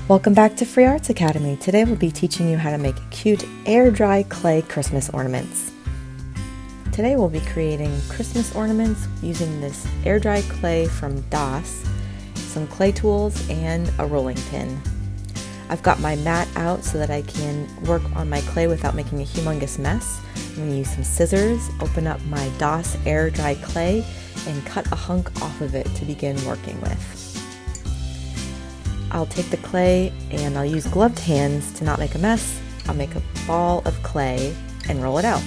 Welcome back to Free Arts Academy. Today we'll be teaching you how to make cute air dry clay Christmas ornaments. Today we'll be creating Christmas ornaments using this air dry clay from DOS, some clay tools, and a rolling pin. I've got my mat out so that I can work on my clay without making a humongous mess. I'm going to use some scissors, open up my DOS air dry clay, and cut a hunk off of it to begin working with. I'll take the clay and I'll use gloved hands to not make a mess. I'll make a ball of clay and roll it out.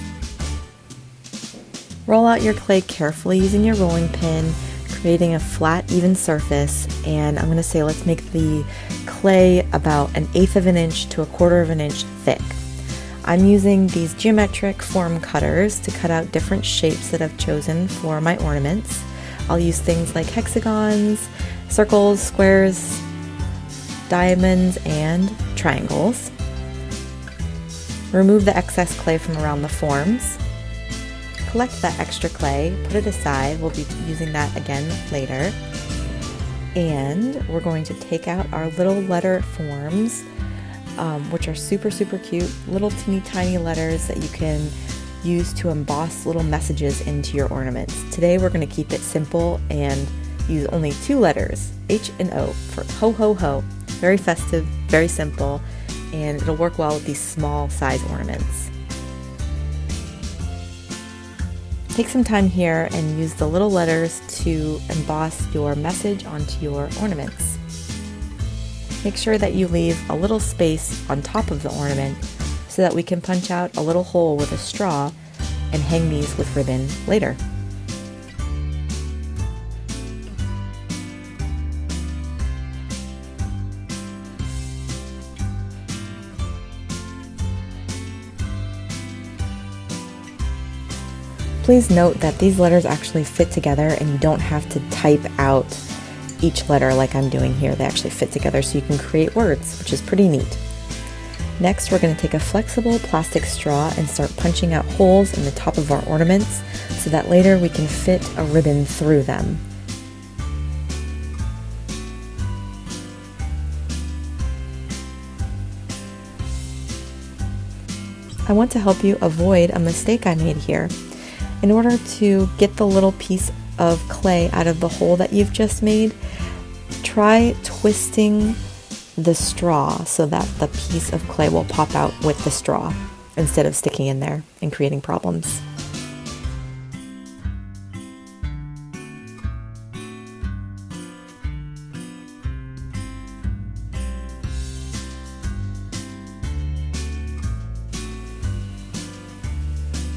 Roll out your clay carefully using your rolling pin, creating a flat, even surface, and I'm going to say let's make the clay about 1/8 of an inch to 1/4 of an inch thick. I'm using these geometric form cutters to cut out different shapes that I've chosen for my ornaments. I'll use things like hexagons, circles, squares, diamonds, and triangles. Remove the excess clay from around the forms. Collect that extra clay, put it aside. We'll be using that again later. And we're going to take out our little letter forms, which are super cute, little teeny tiny letters that you can use to emboss little messages into your ornaments. Today we're going to keep it simple and use only 2 letters, H and O, for ho ho ho. Very festive, very simple, and it'll work well with these small size ornaments. Take some time here and use the little letters to emboss your message onto your ornaments. Make sure that you leave a little space on top of the ornament so that we can punch out a little hole with a straw and hang these with ribbon later. Please note that these letters actually fit together and you don't have to type out each letter like I'm doing here. They actually fit together so you can create words, which is pretty neat. Next, we're going to take a flexible plastic straw and start punching out holes in the top of our ornaments so that later we can fit a ribbon through them. I want to help you avoid a mistake I made here. In order to get the little piece of clay out of the hole that you've just made, try twisting the straw so that the piece of clay will pop out with the straw instead of sticking in there and creating problems.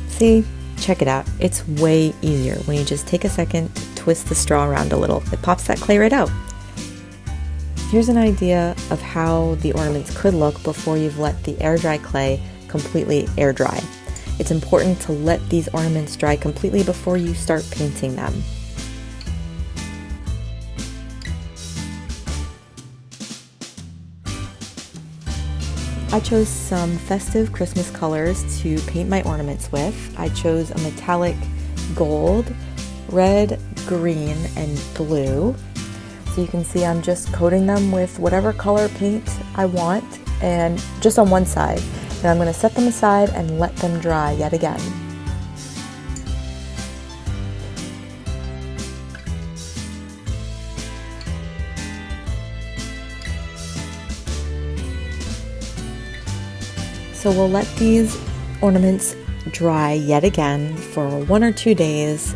See? Check it out. It's way easier when you just take a second to twist the straw around a little. It pops that clay right out. Here's an idea of how the ornaments could look before you've let the air dry clay completely air dry. It's important to let these ornaments dry completely before you start painting them. I chose some festive Christmas colors to paint my ornaments with. I chose a metallic gold, red, green, and blue. So you can see I'm just coating them with whatever color paint I want, and just on one side. And I'm going to set them aside and let them dry yet again. So we'll let these ornaments dry yet again for 1 or 2 days.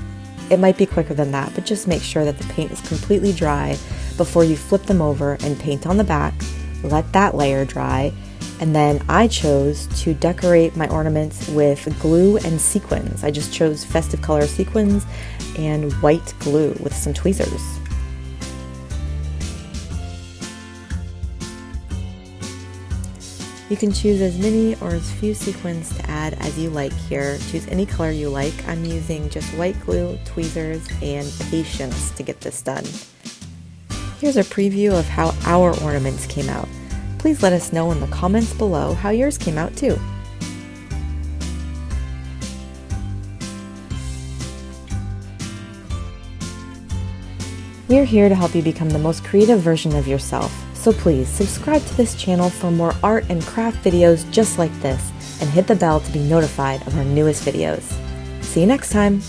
It might be quicker than that, but just make sure that the paint is completely dry before you flip them over and paint on the back. Let that layer dry. And then I chose to decorate my ornaments with glue and sequins. I just chose festive color sequins and white glue with some tweezers. You can choose as many or as few sequins to add as you like here. Choose any color you like. I'm using just white glue, tweezers, and patience to get this done. Here's a preview of how our ornaments came out. Please let us know in the comments below how yours came out too. We're here to help you become the most creative version of yourself. So So please subscribe to this channel for more art and craft videos just like this, and hit the bell to be notified of our newest videos. See you next time!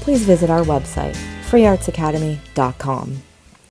Please visit our website, freeartsacademy.com.